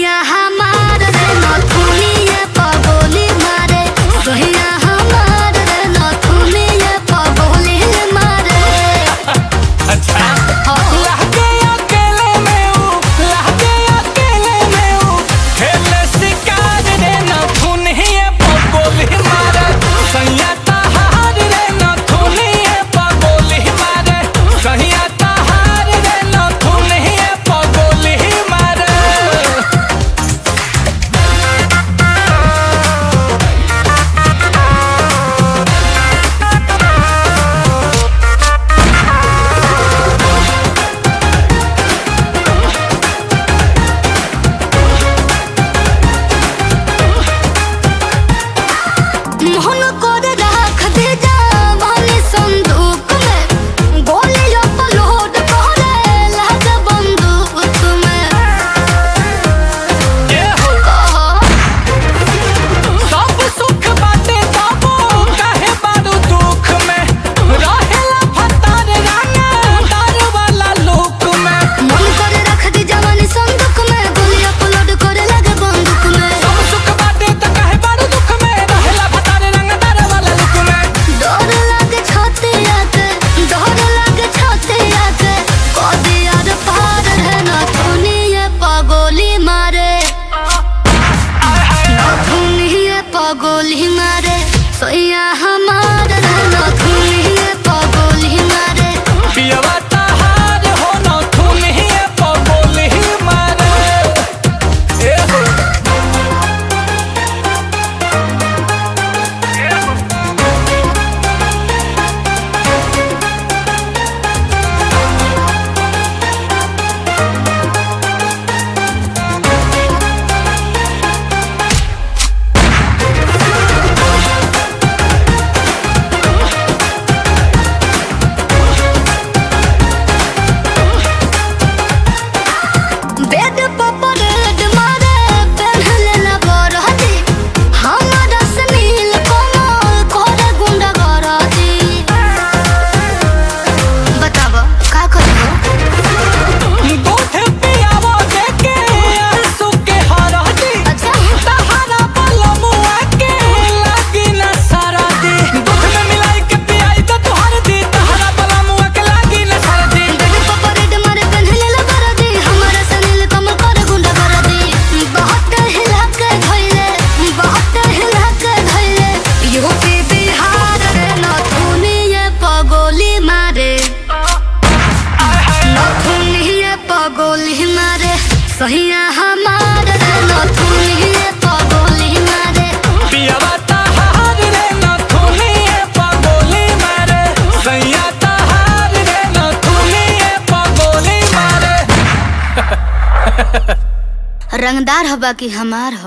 सहिया हमार रे नथुनिया पगोली मारे, सहिया हमार रे नथुनिया पगोली मारे। अच्छा लहके अकेले में खेले शिकार रे नथुनिया पगोली मारे, सैया तहार रे नथुनिया पगोली मारे, सैया तहार रे नथुनिया पगोली मारे। मोहन कर रख दे जवानी संदूक में, गोली अपलोड करे लग बंदूक में। ये हो सब सुख बाटे बाबू काहे बारू दुख में, रहेला फतार राना दार वाला लोक में। मन कर रख दे जवानी संदूक में, गोली अपलोड करे लग बंदूक में। सब सुख बाटे त काहे बारू दुख में, रहेला फतार राना दार वाला लोक में। डर लागे छतिया के, डर लागे छतिया के, कदी यार पार है नथुनिया पगोली मारे, नथुनिया पगोली मारे, सैया हमार रे नथुनिया पगोली मारे। पियवा तहार हो नथुनिया पगोली मारे। ए हो बेड पर परेड मारे, पहनले ना बरहती, हमारा सुनील कमल करे गुंडा गरती। बताव का करियो? गोठे पियावो देके आंसू के हरदी, अच्छा तहारा बलमुआ के लागी न सरदी। दूध में मिलाई के पियाई त तुहर दी, तहारा बलमुआ के लागी न सरदी। बेड पर परेड मारे, पहनले ना बरहती, हमारा सुनील कमल करे गुंडा गरती। बहुत हिला के धइले, बहुत हिला के धइले, यूपी बिहार रे नथुनिया पगोली मारे, नथुनिया पगोली मारे, सहिया हमार रे नथुनिया पगोली मारे। पियवा तहार रे नथुनिया पगोली मारे, सैया तहार रे नथुनिया पगोली मारे। रंगदार हबा की हमार हो।